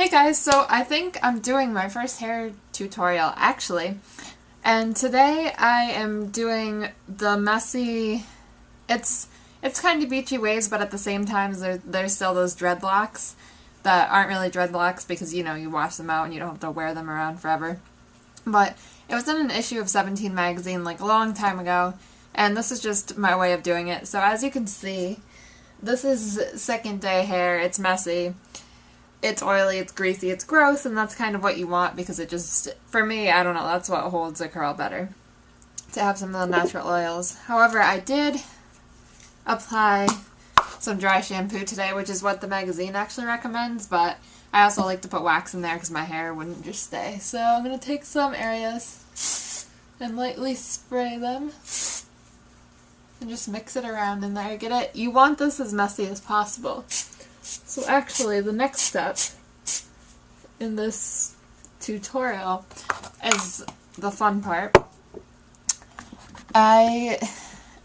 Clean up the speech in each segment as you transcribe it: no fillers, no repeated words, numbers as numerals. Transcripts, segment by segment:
Hey guys, so I think I'm doing my first hair tutorial actually, and today I am doing the messy, it's kind of beachy waves, but at the same time there's still those dreadlocks that aren't really dreadlocks because you wash them out and you don't have to wear them around forever. But it was in an issue of 17 magazine like a long time ago, and this is just my way of doing it. So as you can see, this is second day hair, it's messy. It's oily, it's greasy, it's gross, and that's kind of what you want because it just, for me, I don't know, that's what holds a curl better, to have some of the natural oils. However, I did apply some dry shampoo today, which is what the magazine actually recommends, but I also like to put wax in there because my hair wouldn't just stay. So I'm going to take some areas and lightly spray them and just mix it around in there. Get it? You want this as messy as possible. So actually, the next step in this tutorial is the fun part. I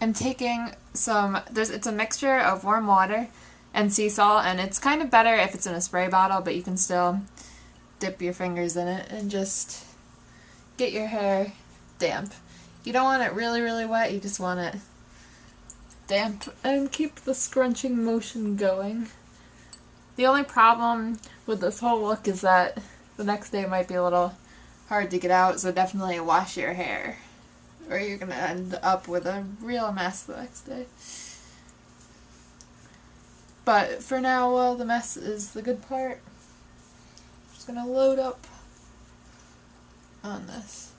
am taking some, it's a mixture of warm water and sea salt, and it's kind of better if it's in a spray bottle, but you can still dip your fingers in it and just get your hair damp. You don't want it really, really wet, you just want it damp, and keep the scrunching motion going. The only problem with this whole look is that the next day might be a little hard to get out, so definitely wash your hair, or you're going to end up with a real mess the next day. But for now, while the mess is the good part, I'm just going to load up on this.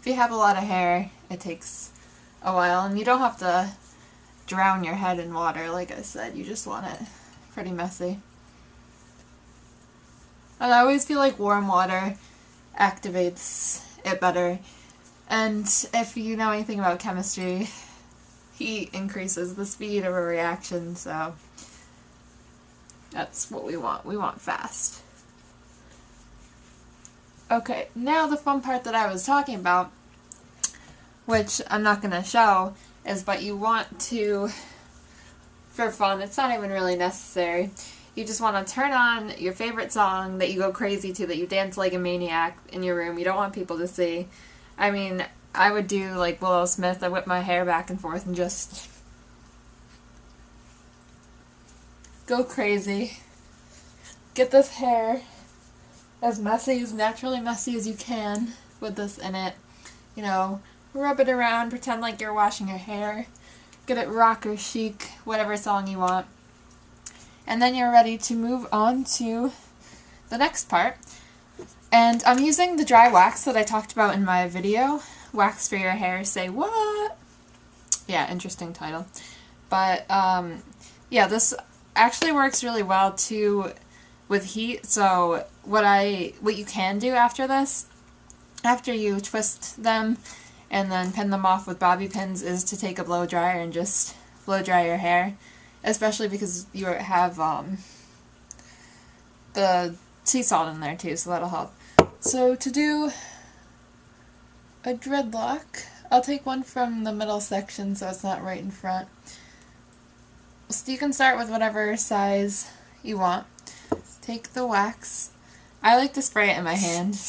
If you have a lot of hair, it takes a while, and you don't have to drown your head in water, like I said, you just want it pretty messy. And I always feel like warm water activates it better, and if you know anything about chemistry, heat increases the speed of a reaction, so that's what we want. We want fast. Okay, now the fun part that I was talking about, which I'm not going to show, but you want to, for fun, it's not even really necessary, you just want to turn on your favorite song that you go crazy to, that you dance like a maniac in your room. You don't want people to see. I mean, I would do like Willow Smith, I whip my hair back and forth and just go crazy. Get this hair as messy, as naturally messy as you can with this in it. You know, rub it around, pretend like you're washing your hair, get it rocker chic, whatever song you want. And then you're ready to move on to the next part. And I'm using the dry wax that I talked about in my video, Wax for Your Hair, Say What? Yeah, interesting title. But, yeah, this actually works really well, too, with heat. So what you can do after this, after you twist them and then pin them off with bobby pins, is to take a blow dryer and just blow dry your hair, especially because you have the sea salt in there too, so that'll help. So to do a dreadlock, I'll take one from the middle section so it's not right in front. So you can start with whatever size you want. Take the wax. I like to spray it in my hand,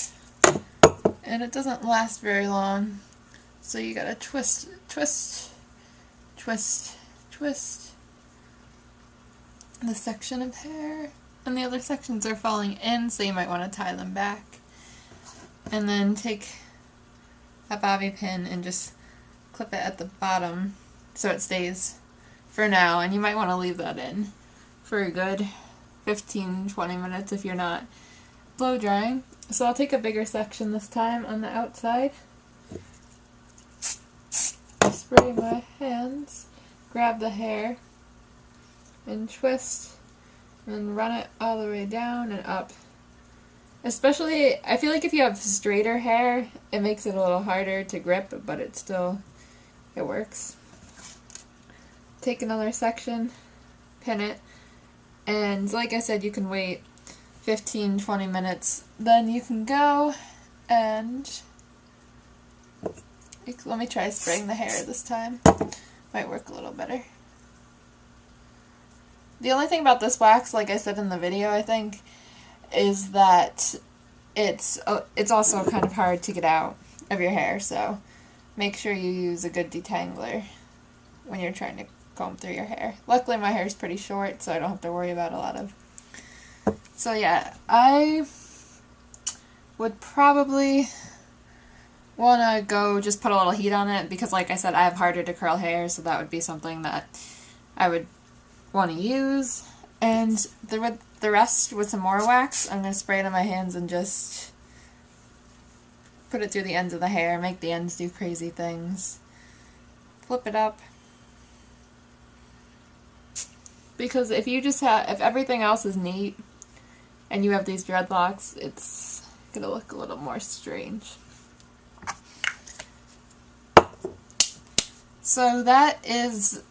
and it doesn't last very long. So you gotta twist, twist, twist, twist the section of hair, and the other sections are falling in, so you might want to tie them back. And then take a bobby pin and just clip it at the bottom so it stays for now, and you might want to leave that in for a good 15-20 minutes if you're not blow drying. So I'll take a bigger section this time on the outside. Spray my hands, grab the hair, and twist, and run it all the way down and up. Especially, I feel like if you have straighter hair, it makes it a little harder to grip, but it works. Take another section, pin it, and like I said, you can wait 15-20 minutes. Then you can go and let me try spraying the hair this time. Might work a little better. The only thing about this wax, like I said in the video, I think, is that it's also kind of hard to get out of your hair, so make sure you use a good detangler when you're trying to comb through your hair. Luckily my hair is pretty short, so I don't have to worry about a lot of... So yeah, I would probably want to go just put a little heat on it, because like I said, I have harder to curl hair, so that would be something that I would want to use. And the rest with some more wax, I'm going to spray it on my hands and just put it through the ends of the hair, make the ends do crazy things. Flip it up. Because if you just have, if everything else is neat and you have these dreadlocks, it's going to look a little more strange. So that is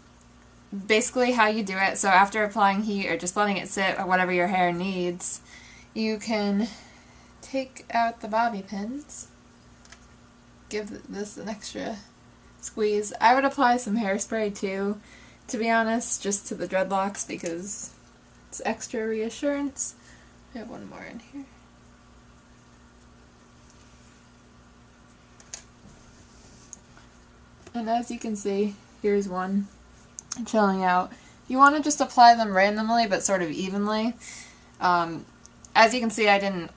basically how you do it. So after applying heat or just letting it sit or whatever your hair needs, you can take out the bobby pins, give this an extra squeeze. I would apply some hairspray too, to be honest, just to the dreadlocks because it's extra reassurance. I have one more in here. And as you can see, here's one chilling out. You want to just apply them randomly but sort of evenly. As you can see, I didn't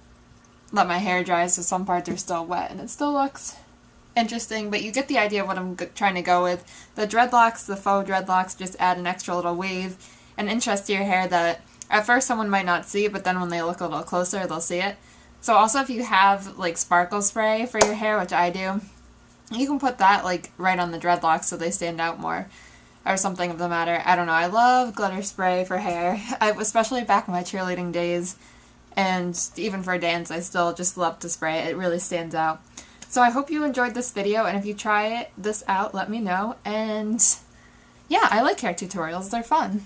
let my hair dry, so some parts are still wet and it still looks interesting, but you get the idea of what I'm trying to go with. The dreadlocks, the faux dreadlocks, just add an extra little wave and interest to your hair that at first someone might not see, but then when they look a little closer, they'll see it. So also if you have like sparkle spray for your hair, which I do, you can put that like right on the dreadlocks so they stand out more, or something of the matter. I don't know. I love glitter spray for hair. Especially back in my cheerleading days, and even for dance, I still just love to spray it. It really stands out. So I hope you enjoyed this video, and if you try this out, let me know. And yeah, I like hair tutorials. They're fun.